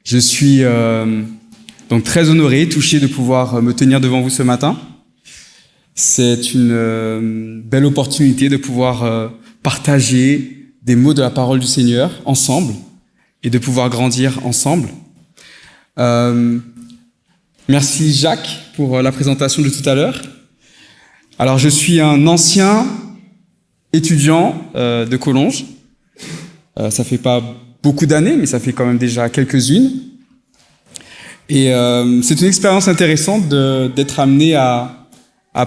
Je suis donc très honoré, touché de pouvoir me tenir devant vous ce matin. C'est une belle opportunité de pouvoir partager des mots de la parole du Seigneur ensemble et de pouvoir grandir ensemble. Merci Jacques pour la présentation de tout à l'heure. Alors je suis un ancien étudiant de Collonges. Ça fait pas beaucoup d'années, mais ça fait quand même déjà quelques-unes. Et c'est une expérience intéressante d'être amené à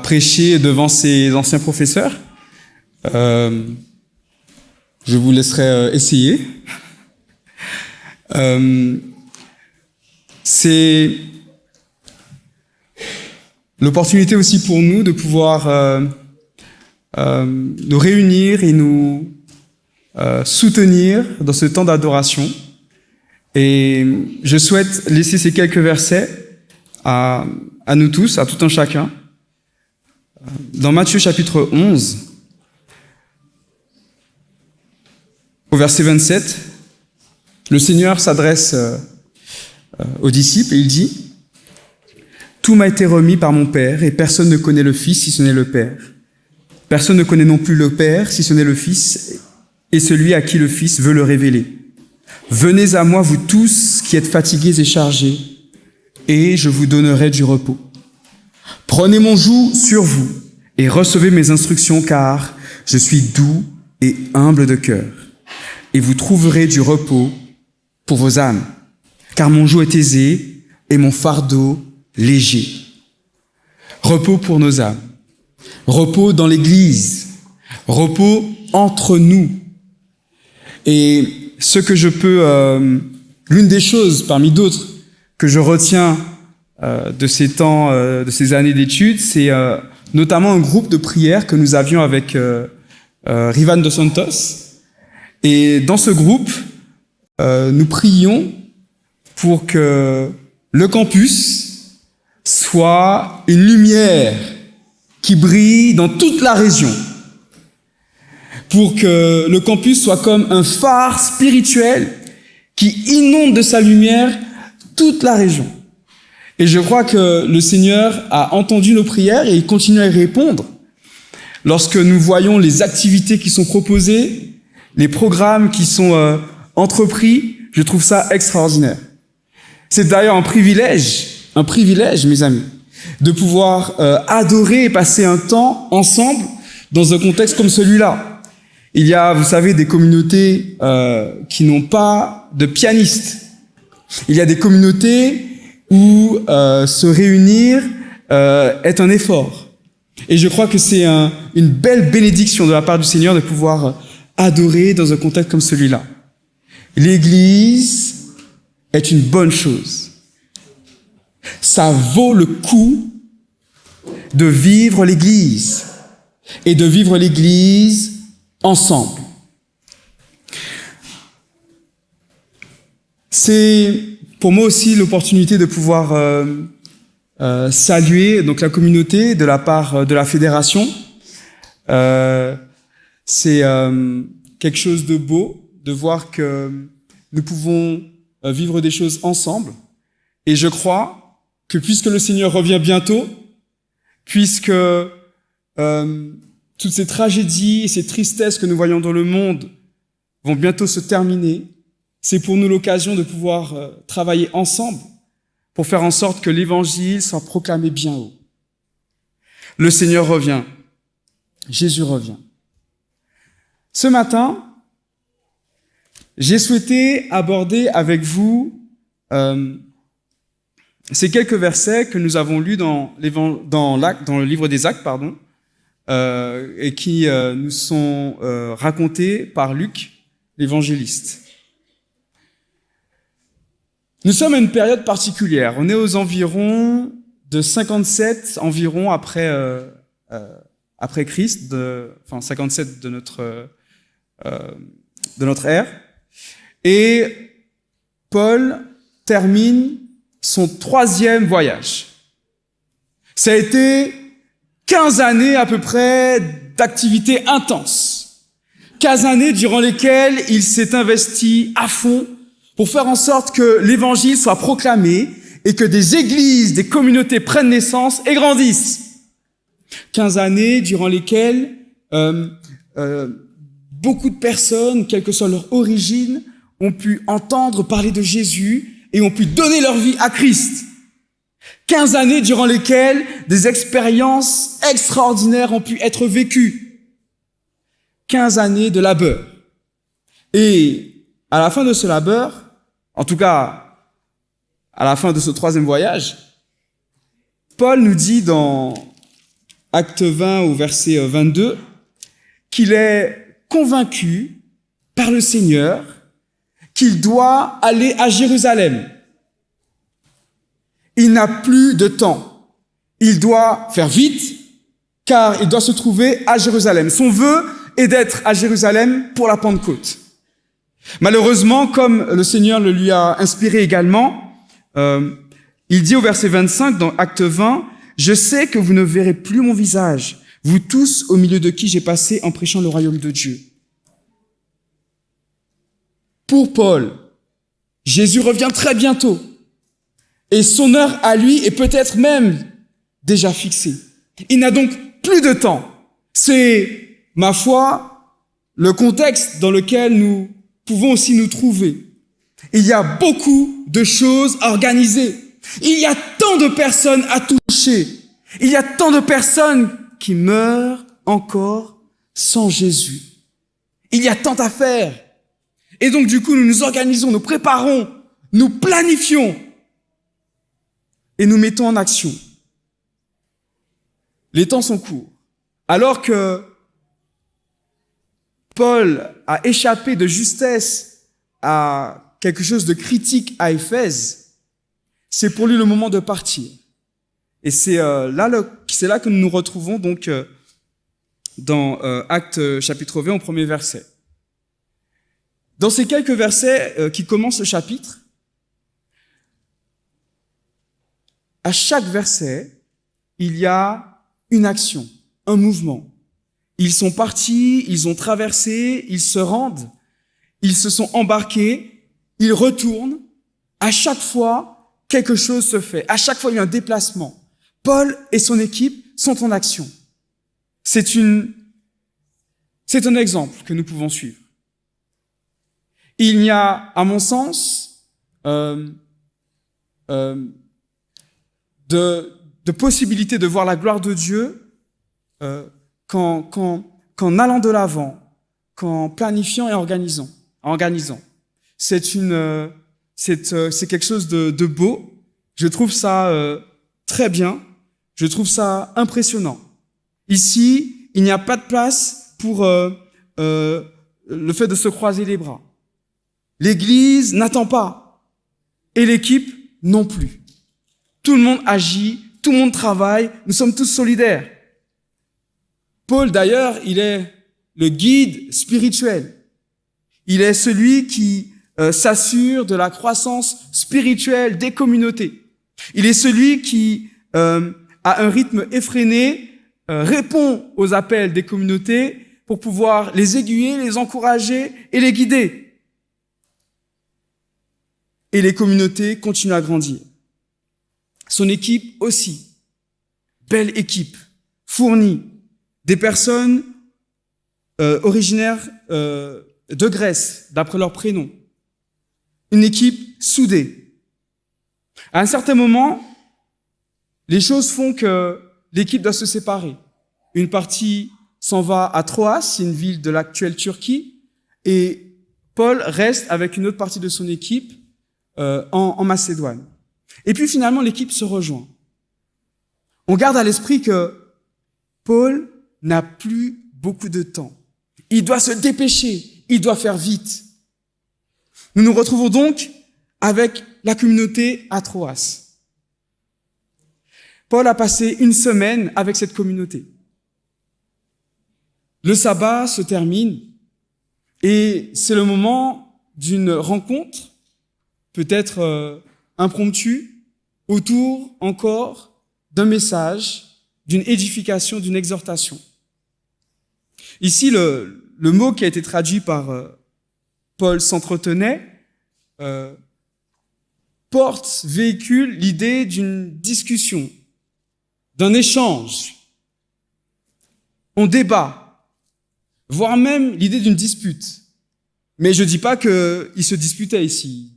prêcher devant ces anciens professeurs. Je vous laisserai essayer. C'est l'opportunité aussi pour nous de pouvoir nous réunir et nous soutenir dans ce temps d'adoration. Et je souhaite laisser ces quelques versets à nous tous, à tout un chacun. Dans Matthieu chapitre 11, au verset 27, le Seigneur s'adresse aux disciples et il dit « Tout m'a été remis par mon Père et personne ne connaît le Fils si ce n'est le Père. Personne ne connaît non plus le Père si ce n'est le Fils et celui à qui le Fils veut le révéler. Venez à moi, vous tous qui êtes fatigués et chargés, et je vous donnerai du repos. Prenez mon joug sur vous et recevez mes instructions, car je suis doux et humble de cœur, et vous trouverez du repos pour vos âmes, car mon joug est aisé et mon fardeau léger. » Repos pour nos âmes, repos dans l'Église, repos entre nous. Et ce que je peux, l'une des choses parmi d'autres que je retiens de ces temps, de ces années d'études, c'est notamment un groupe de prière que nous avions avec Rivan dos Santos. Et dans ce groupe, nous prions pour que le campus soit une lumière qui brille dans toute la région. Pour que le campus soit comme un phare spirituel qui inonde de sa lumière toute la région. Et je crois que le Seigneur a entendu nos prières et il continue à y répondre. Lorsque nous voyons les activités qui sont proposées, les programmes qui sont entrepris, je trouve ça extraordinaire. C'est d'ailleurs un privilège, mes amis, de pouvoir adorer et passer un temps ensemble dans un contexte comme celui-là. Il y a, vous savez, des communautés qui n'ont pas de pianistes. Il y a des communautés où se réunir est un effort. Et je crois que c'est une belle bénédiction de la part du Seigneur de pouvoir adorer dans un contexte comme celui-là. L'Église est une bonne chose. Ça vaut le coup de vivre l'Église et de vivre l'Église ensemble. C'est pour moi aussi l'opportunité de pouvoir saluer donc la communauté de la part de la fédération. C'est quelque chose de beau de voir que nous pouvons vivre des choses ensemble. Et je crois que puisque le Seigneur revient bientôt, puisque toutes ces tragédies et ces tristesses que nous voyons dans le monde vont bientôt se terminer, c'est pour nous l'occasion de pouvoir travailler ensemble pour faire en sorte que l'Évangile soit proclamé bien haut. Le Seigneur revient. Jésus revient. Ce matin, j'ai souhaité aborder avec vous ces quelques versets que nous avons lus dans le livre des Actes, et qui nous sont racontés par Luc, l'évangéliste. Nous sommes à une période particulière. On est aux environs de 57 environ après Christ, 57 de notre ère. Et Paul termine son 3e voyage. Ça a été 15 années à peu près d'activité intense. 15 années durant lesquelles il s'est investi à fond pour faire en sorte que l'évangile soit proclamé et que des églises, des communautés prennent naissance et grandissent. 15 années durant lesquelles beaucoup de personnes, quelle que soit leur origine, ont pu entendre parler de Jésus et ont pu donner leur vie à Christ. 15 années durant lesquelles des expériences extraordinaires ont pu être vécues. 15 années de labeur. Et à la fin de ce labeur, en tout cas à la fin de ce 3e voyage, Paul nous dit dans Acte 20 au verset 22 qu'il est convaincu par le Seigneur qu'il doit aller à Jérusalem. Il n'a plus de temps. Il doit faire vite, car il doit se trouver à Jérusalem. Son vœu est d'être à Jérusalem pour la Pentecôte. Malheureusement, comme le Seigneur le lui a inspiré également, il dit au verset 25 dans Acte 20, « Je sais que vous ne verrez plus mon visage, vous tous au milieu de qui j'ai passé en prêchant le royaume de Dieu. » Pour Paul, Jésus revient très bientôt. Et son heure à lui est peut-être même déjà fixée. Il n'a donc plus de temps. C'est, ma foi, le contexte dans lequel nous pouvons aussi nous trouver. Il y a beaucoup de choses à organiser. Il y a tant de personnes à toucher. Il y a tant de personnes qui meurent encore sans Jésus. Il y a tant à faire. Et donc, du coup, nous nous organisons, nous préparons, nous planifions et nous mettons en action. Les temps sont courts. Alors que Paul a échappé de justesse à quelque chose de critique à Éphèse, c'est pour lui le moment de partir. Et c'est là que nous nous retrouvons donc dans Actes chapitre 20 au 1er verset. Dans ces quelques versets qui commencent le chapitre, à chaque verset, il y a une action, un mouvement. Ils sont partis, ils ont traversé, ils se rendent, ils se sont embarqués, ils retournent. À chaque fois, quelque chose se fait. À chaque fois, il y a un déplacement. Paul et son équipe sont en action. C'est un exemple que nous pouvons suivre. Il n'y a, à mon sens, de possibilité de voir la gloire de Dieu qu'en allant de l'avant, qu'en planifiant et organisant. C'est quelque chose de beau. Je trouve ça très bien. Je trouve ça impressionnant. Ici, il n'y a pas de place pour le fait de se croiser les bras. L'Église n'attend pas. Et l'équipe non plus. Tout le monde agit, tout le monde travaille, nous sommes tous solidaires. Paul, d'ailleurs, il est le guide spirituel. Il est celui qui s'assure de la croissance spirituelle des communautés. Il est celui qui, à un rythme effréné, répond aux appels des communautés pour pouvoir les aiguiller, les encourager et les guider. Et les communautés continuent à grandir. Son équipe aussi. Belle équipe, fournie. Des personnes originaires de Grèce, d'après leur prénom. Une équipe soudée. À un certain moment, les choses font que l'équipe doit se séparer. Une partie s'en va à Troas, c'est une ville de l'actuelle Turquie, et Paul reste avec une autre partie de son équipe en Macédoine. Et puis finalement, l'équipe se rejoint. On garde à l'esprit que Paul n'a plus beaucoup de temps. Il doit se dépêcher, il doit faire vite. Nous nous retrouvons donc avec la communauté à Troas. Paul a passé une semaine avec cette communauté. Le sabbat se termine et c'est le moment d'une rencontre, peut-être impromptue, autour encore d'un message, d'une édification, d'une exhortation. Ici, le mot qui a été traduit par Paul s'entretenait euh, véhicule l'idée d'une discussion, d'un échange. On débat, voire même l'idée d'une dispute. Mais je dis pas qu'il se disputait ici.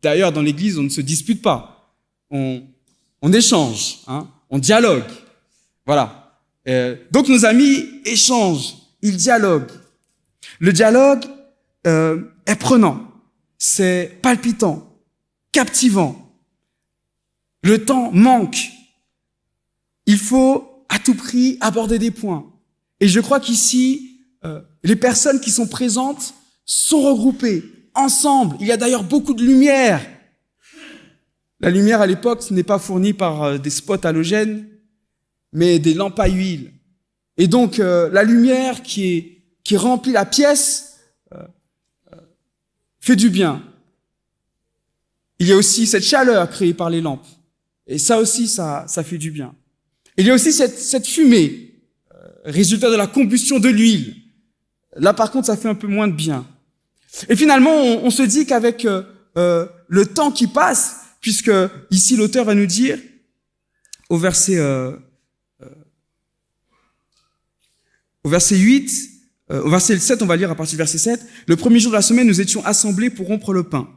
D'ailleurs, dans l'Église, on ne se dispute pas. On échange, on dialogue. Voilà. Donc nos amis échangent, ils dialoguent. Le dialogue est prenant, c'est palpitant, captivant. Le temps manque. Il faut à tout prix aborder des points. Et je crois qu'ici, les personnes qui sont présentes sont regroupées ensemble. Il y a d'ailleurs beaucoup de lumière. La lumière à l'époque, ce n'est pas fourni par des spots halogènes, mais des lampes à huile. Et donc, la lumière qui remplit la pièce fait du bien. Il y a aussi cette chaleur créée par les lampes. Et ça aussi, ça fait du bien. Il y a aussi cette fumée, résultat de la combustion de l'huile. Là, par contre, ça fait un peu moins de bien. Et finalement, on se dit qu'avec le temps qui passe, puisque ici l'auteur va nous dire, au verset 8, au verset 7, on va lire à partir du verset 7, « Le premier jour de la semaine, nous étions assemblés pour rompre le pain.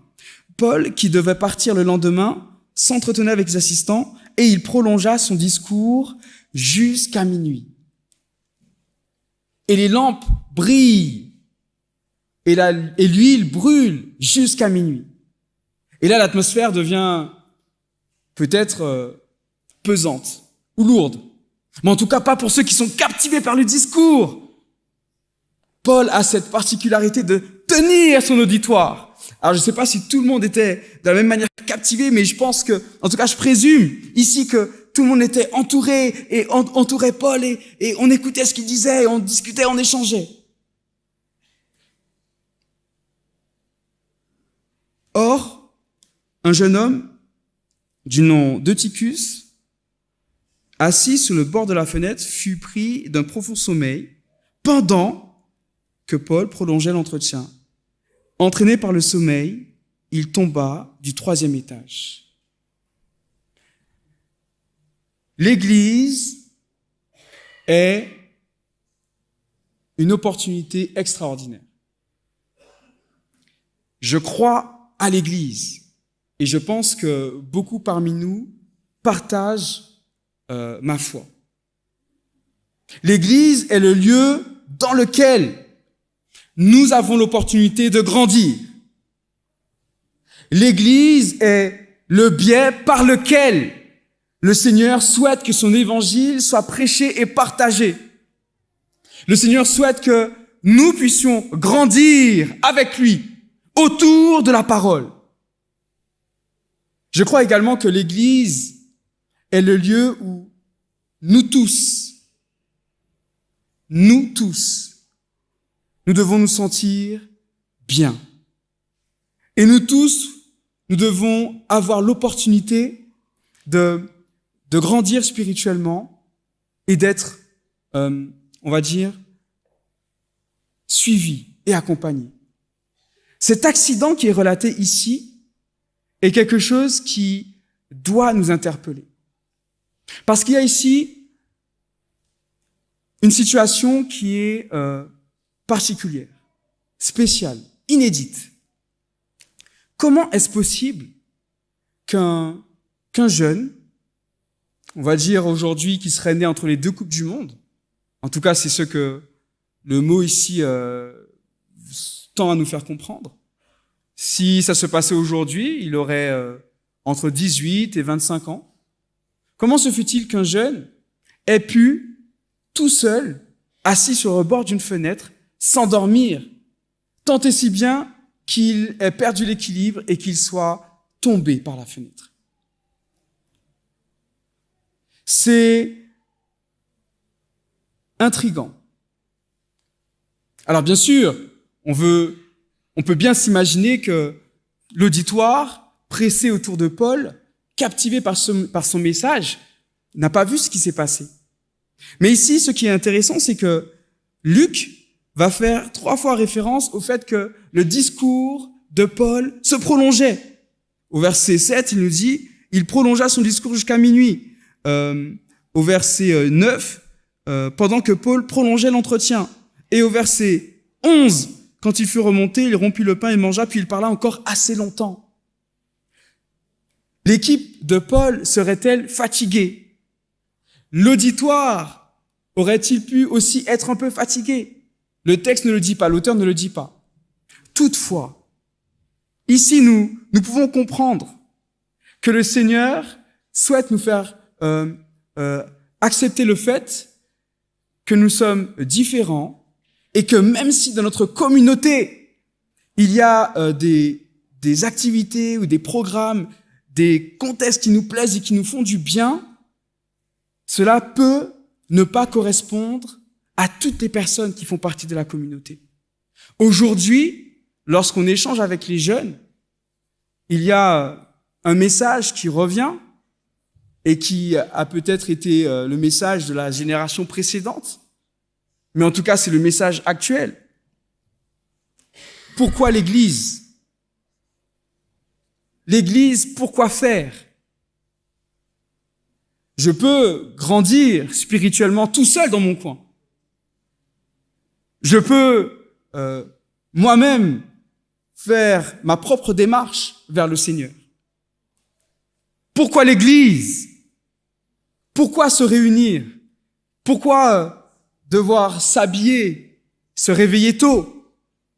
Paul, qui devait partir le lendemain, s'entretenait avec les assistants et il prolongea son discours jusqu'à minuit. Et les lampes brillent et l'huile brûle jusqu'à minuit. Et là, l'atmosphère devient peut-être pesante ou lourde. Mais en tout cas, pas pour ceux qui sont captivés par le discours. Paul a cette particularité de tenir son auditoire. Alors, je ne sais pas si tout le monde était de la même manière captivé, mais je pense que, en tout cas, je présume ici que tout le monde était entouré et entourait Paul et on écoutait ce qu'il disait, et on discutait, on échangeait. Or, un jeune homme du nom d'Eutychus, assis sur le bord de la fenêtre, fut pris d'un profond sommeil pendant que Paul prolongeait l'entretien. Entraîné par le sommeil, il tomba du 3e étage. L'Église est une opportunité extraordinaire. Je crois à l'Église et je pense que beaucoup parmi nous partagent ma foi. L'Église est le lieu dans lequel nous avons l'opportunité de grandir. L'Église est le biais par lequel le Seigneur souhaite que son évangile soit prêché et partagé. Le Seigneur souhaite que nous puissions grandir avec lui autour de la parole. Je crois également que l'Église est le lieu où nous tous, nous devons nous sentir bien. Et nous tous, nous devons avoir l'opportunité de grandir spirituellement et d'être, on va dire, suivis et accompagnés. Cet accident qui est relaté ici est quelque chose qui doit nous interpeller. Parce qu'il y a ici une situation qui est particulière, spéciale, inédite. Comment est-ce possible qu'un jeune, on va dire aujourd'hui qui serait né entre les deux coupes du monde, en tout cas c'est ce que le mot ici tend à nous faire comprendre, si ça se passait aujourd'hui, il aurait entre 18 et 25 ans. Comment se fait-il qu'un jeune ait pu, tout seul, assis sur le bord d'une fenêtre, s'endormir, tant et si bien qu'il ait perdu l'équilibre et qu'il soit tombé par la fenêtre? C'est intriguant. Alors bien sûr, on peut bien s'imaginer que l'auditoire, pressé autour de Paul, captivé par son message, n'a pas vu ce qui s'est passé. Mais ici, ce qui est intéressant, c'est que Luc va faire 3 fois référence au fait que le discours de Paul se prolongeait. Au verset 7, il nous dit, il prolongea son discours jusqu'à minuit. Au verset 9, pendant que Paul prolongeait l'entretien. Et au verset 11, quand il fut remonté, il rompit le pain, il mangea, puis il parla encore assez longtemps. L'équipe de Paul serait-elle fatiguée? L'auditoire aurait-il pu aussi être un peu fatigué? Le texte ne le dit pas, l'auteur ne le dit pas. Toutefois, ici nous pouvons comprendre que le Seigneur souhaite nous faire accepter le fait que nous sommes différents et que même si dans notre communauté, il y a des activités ou des programmes, des contextes qui nous plaisent et qui nous font du bien, cela peut ne pas correspondre à toutes les personnes qui font partie de la communauté. Aujourd'hui, lorsqu'on échange avec les jeunes, il y a un message qui revient et qui a peut-être été le message de la génération précédente, mais en tout cas, c'est le message actuel. Pourquoi l'Église? L'Église, pourquoi faire? Je peux grandir spirituellement tout seul dans mon coin. Je peux moi-même faire ma propre démarche vers le Seigneur. Pourquoi l'Église? Pourquoi se réunir? Pourquoi devoir s'habiller, se réveiller tôt,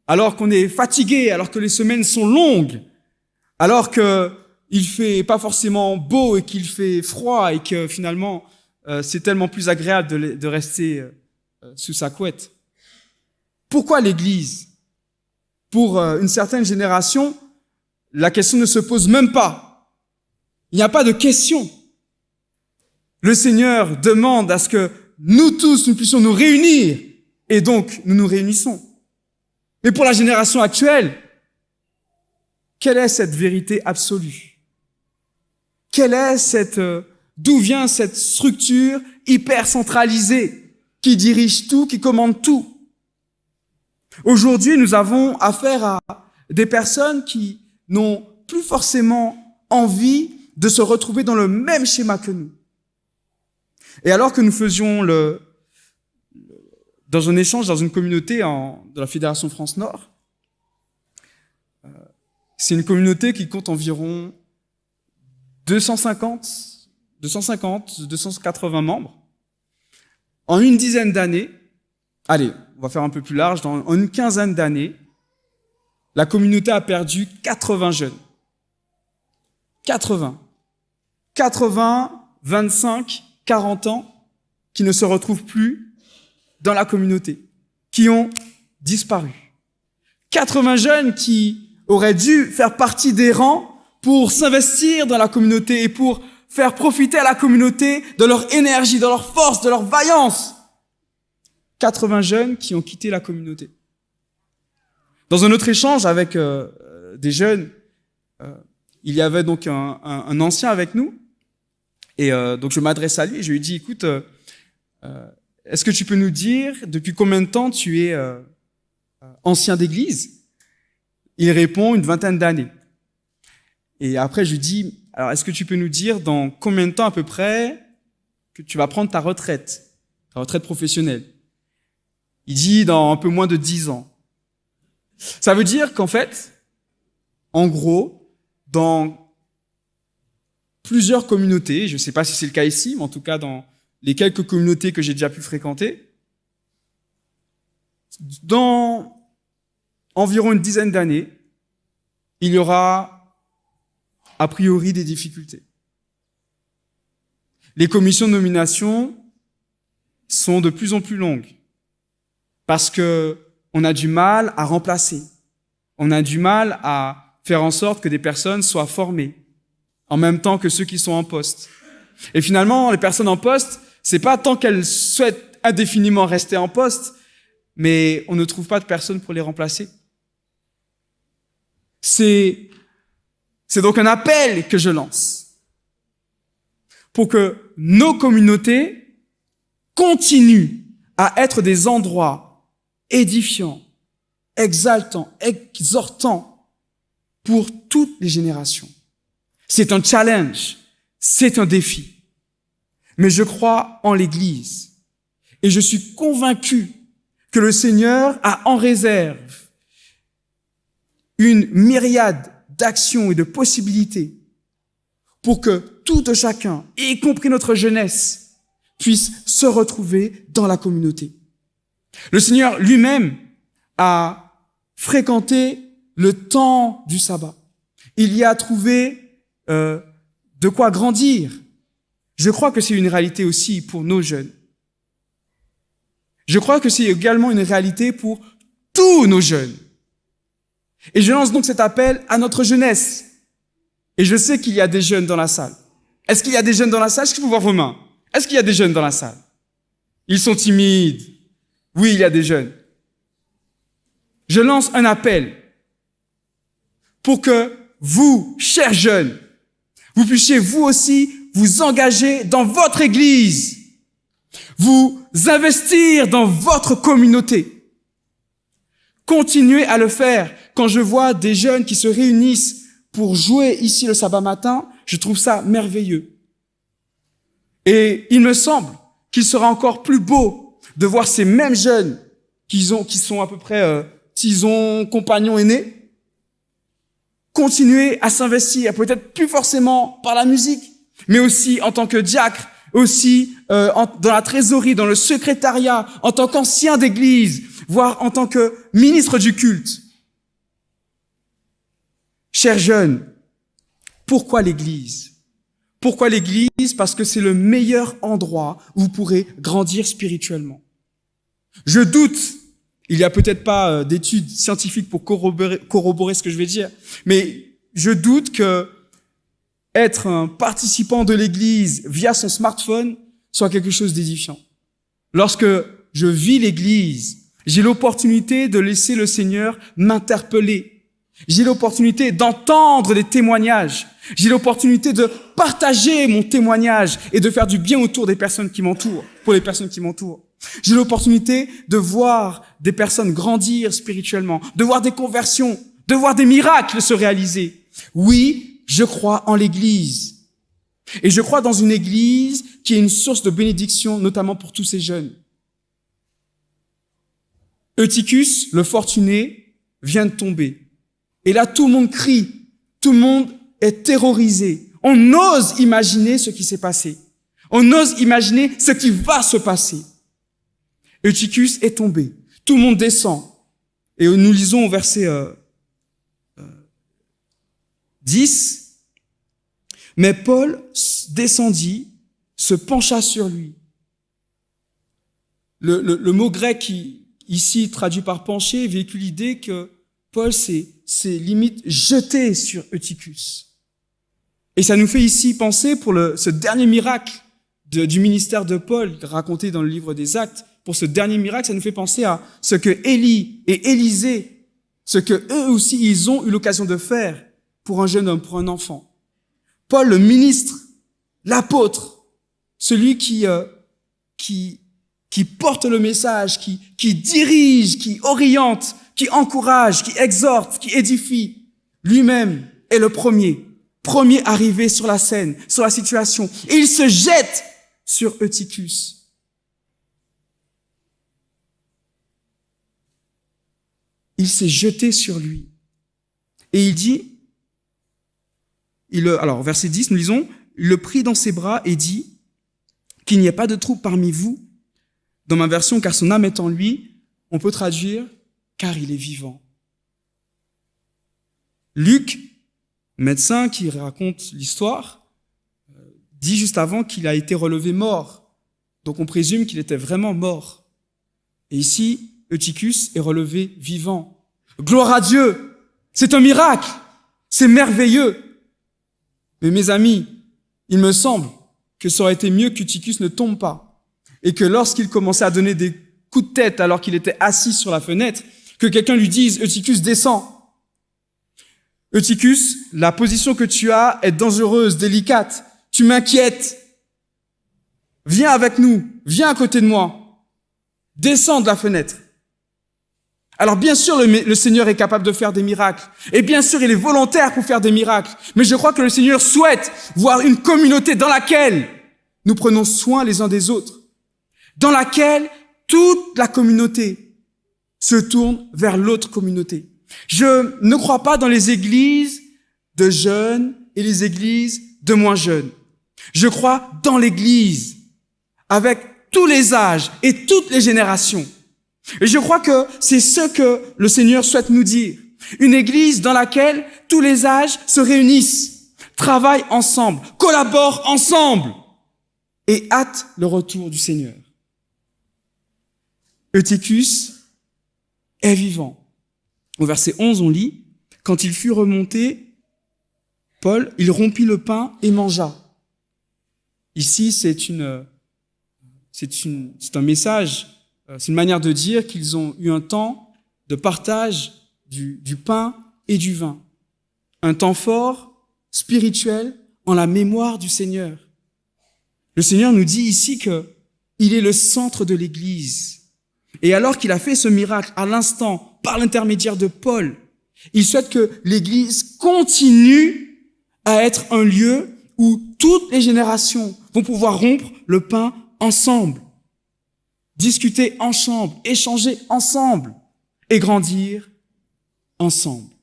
alors qu'on est fatigué, alors que les semaines sont longues, alors qu'il fait pas forcément beau et qu'il fait froid et que finalement c'est tellement plus agréable de rester sous sa couette? Pourquoi l'Église? Pour une certaine génération, la question ne se pose même pas. Il n'y a pas de question. Le Seigneur demande à ce que nous tous, nous puissions nous réunir, et donc nous nous réunissons. Mais pour la génération actuelle, quelle est cette vérité absolue? Quelle est d'où vient cette structure hyper centralisée qui dirige tout, qui commande tout? Aujourd'hui, nous avons affaire à des personnes qui n'ont plus forcément envie de se retrouver dans le même schéma que nous. Et alors que nous faisions dans un échange, dans une communauté de la Fédération France Nord, c'est une communauté qui compte environ 250, 280 membres. En une dizaine d'années, allez, on va faire un peu plus large, en une quinzaine d'années, la communauté a perdu 80 jeunes. 80, 25, 40 ans qui ne se retrouvent plus dans la communauté, qui ont disparu. 80 jeunes qui auraient dû faire partie des rangs pour s'investir dans la communauté et pour faire profiter à la communauté de leur énergie, de leur force, de leur vaillance. 80 jeunes qui ont quitté la communauté. Dans un autre échange avec des jeunes, il y avait donc un ancien avec nous. Et donc je m'adresse à lui et je lui dis, écoute, est-ce que tu peux nous dire depuis combien de temps tu es ancien d'église? Il répond une vingtaine d'années. Et après je lui dis, alors est-ce que tu peux nous dire dans combien de temps à peu près que tu vas prendre ta retraite professionnelle? Il dit dans un peu moins de 10 ans. Ça veut dire qu'en fait, en gros, dans plusieurs communautés, je ne sais pas si c'est le cas ici, mais en tout cas dans les quelques communautés que j'ai déjà pu fréquenter, dans environ une dizaine d'années, il y aura a priori des difficultés. Les commissions de nomination sont de plus en plus longues parce que on a du mal à remplacer. On a du mal à faire en sorte que des personnes soient formées en même temps que ceux qui sont en poste. Et finalement, les personnes en poste, c'est pas tant qu'elles souhaitent indéfiniment rester en poste, mais on ne trouve pas de personnes pour les remplacer. C'est donc un appel que je lance pour que nos communautés continuent à être des endroits édifiants, exaltants, exhortants, pour toutes les générations. C'est un challenge, c'est un défi. Mais je crois en l'Église et je suis convaincu que le Seigneur a en réserve une myriade d'actions et de possibilités pour que tout un chacun, y compris notre jeunesse, puisse se retrouver dans la communauté. Le Seigneur lui-même a fréquenté le temps du sabbat. Il y a trouvé de quoi grandir. Je crois que c'est une réalité aussi pour nos jeunes. Je crois que c'est également une réalité pour tous nos jeunes. Et je lance donc cet appel à notre jeunesse. Et je sais qu'il y a des jeunes dans la salle. Est-ce qu'il y a des jeunes dans la salle? Est-ce qu'il faut voir vos mains? Est-ce qu'il y a des jeunes dans la salle? Ils sont timides. Oui, il y a des jeunes. Je lance un appel pour que vous, chers jeunes, vous puissiez vous aussi vous engager dans votre église, vous investir dans votre communauté. Continuez à le faire. Quand je vois des jeunes qui se réunissent pour jouer ici le sabbat matin, je trouve ça merveilleux. Et il me semble qu'il sera encore plus beau de voir ces mêmes jeunes qui sont à peu près compagnons aînés, continuer à s'investir, peut-être plus forcément par la musique, mais aussi en tant que diacre, aussi dans la trésorerie, dans le secrétariat, en tant qu'ancien d'église, voire en tant que ministre du culte. Chers jeunes, pourquoi l'Église? Pourquoi l'Église? Parce que c'est le meilleur endroit où vous pourrez grandir spirituellement. Je doute, il n'y a peut-être pas d'études scientifiques pour corroborer ce que je vais dire, mais je doute que être un participant de l'Église via son smartphone soit quelque chose d'édifiant. Lorsque je vis l'Église, j'ai l'opportunité de laisser le Seigneur m'interpeller. J'ai l'opportunité d'entendre des témoignages. J'ai l'opportunité de partager mon témoignage et de faire du bien autour des personnes qui m'entourent, pour les personnes qui m'entourent. J'ai l'opportunité de voir des personnes grandir spirituellement, de voir des conversions, de voir des miracles se réaliser. Oui, je crois en l'Église. Et je crois dans une Église qui est une source de bénédiction, notamment pour tous ces jeunes. Eutychus, le fortuné, vient de tomber. Et là, tout le monde crie, tout le monde est terrorisé. On ose imaginer ce qui s'est passé. On ose imaginer ce qui va se passer. Eutychus est tombé. Tout le monde descend. Et nous lisons au verset 10. Mais Paul descendit, se pencha sur lui. Le mot grec qui, ici, traduit par pencher, véhicule l'idée que Paul s'est limite jeté sur Eutychus. Et ça nous fait ici penser pour ce dernier miracle du ministère de Paul, raconté dans le livre des Actes. Pour ce dernier miracle, ça nous fait penser à ce que Élie et Élisée, ce que eux aussi, ils ont eu l'occasion de faire pour un jeune homme, pour un enfant. Paul, le ministre, l'apôtre, celui qui porte le message, qui dirige, qui oriente, qui encourage, qui exhorte, qui édifie, lui-même est le premier arrivé sur la scène, sur la situation. Et il se jette sur Eutychus. Il s'est jeté sur lui. Et il dit, alors verset 10, nous lisons, il le prit dans ses bras et dit, qu'il n'y ait pas de trouble parmi vous. Dans ma version, car son âme est en lui, on peut traduire, car il est vivant. Luc, médecin qui raconte l'histoire, dit juste avant qu'il a été relevé mort. Donc on présume qu'il était vraiment mort. Et ici, Eutychus est relevé vivant. Gloire à Dieu! C'est un miracle! C'est merveilleux! Mais mes amis, il me semble que ça aurait été mieux qu'Eutychus ne tombe pas. Et que lorsqu'il commençait à donner des coups de tête alors qu'il était assis sur la fenêtre, que quelqu'un lui dise, Eutychus, descends. Eutychus, la position que tu as est dangereuse, délicate. Tu m'inquiètes. Viens avec nous. Viens à côté de moi. Descends de la fenêtre. Alors bien sûr, le Seigneur est capable de faire des miracles. Et bien sûr, il est volontaire pour faire des miracles. Mais je crois que le Seigneur souhaite voir une communauté dans laquelle nous prenons soin les uns des autres. Dans laquelle toute la communauté se tourne vers l'autre communauté. Je ne crois pas dans les églises de jeunes et les églises de moins jeunes. Je crois dans l'église avec tous les âges et toutes les générations. Et je crois que c'est ce que le Seigneur souhaite nous dire. Une église dans laquelle tous les âges se réunissent, travaillent ensemble, collaborent ensemble et hâtent le retour du Seigneur. Eutychus est vivant. Au verset 11, on lit, « Quand il fut remonté, Paul, il rompit le pain et mangea. » Ici, c'est un message, c'est une manière de dire qu'ils ont eu un temps de partage du pain et du vin. Un temps fort, spirituel, en la mémoire du Seigneur. Le Seigneur nous dit ici qu'il est le centre de l'Église. Et alors qu'il a fait ce miracle à l'instant, par l'intermédiaire de Paul, il souhaite que l'Église continue à être un lieu où toutes les générations vont pouvoir rompre le pain ensemble, discuter ensemble, échanger ensemble et grandir ensemble.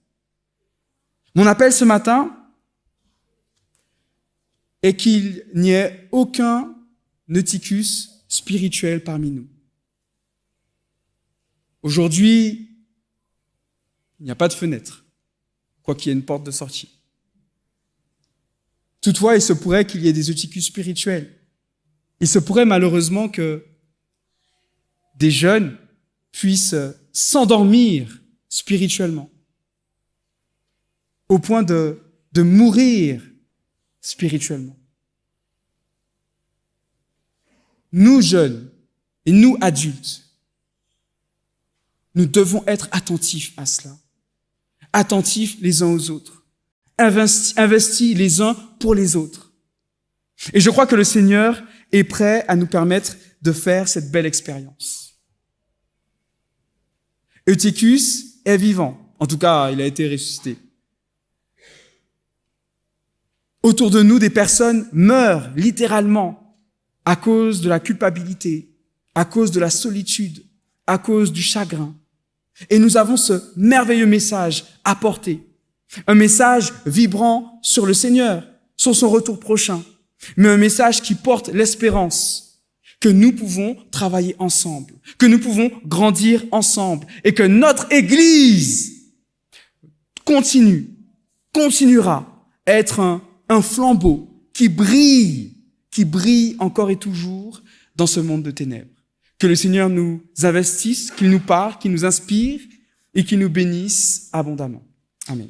Mon appel ce matin est qu'il n'y ait aucun Eutychus spirituel parmi nous. Aujourd'hui, il n'y a pas de fenêtre, quoi qu'il y ait une porte de sortie. Toutefois, il se pourrait qu'il y ait des Eutychus spirituels. Il se pourrait malheureusement que des jeunes puissent s'endormir spirituellement, au point de mourir spirituellement. Nous jeunes et nous adultes, nous devons être attentifs à cela, attentifs les uns aux autres, investis les uns pour les autres. Et je crois que le Seigneur est prêt à nous permettre de faire cette belle expérience. Eutychus est vivant. En tout cas, il a été ressuscité. Autour de nous, des personnes meurent littéralement à cause de la culpabilité, à cause de la solitude, à cause du chagrin. Et nous avons ce merveilleux message à porter. Un message vibrant sur le Seigneur, sur son retour prochain. Mais un message qui porte l'espérance que nous pouvons travailler ensemble, que nous pouvons grandir ensemble et que notre Église continuera à être un flambeau qui brille encore et toujours dans ce monde de ténèbres. Que le Seigneur nous investisse, qu'il nous parle, qu'il nous inspire et qu'il nous bénisse abondamment. Amen.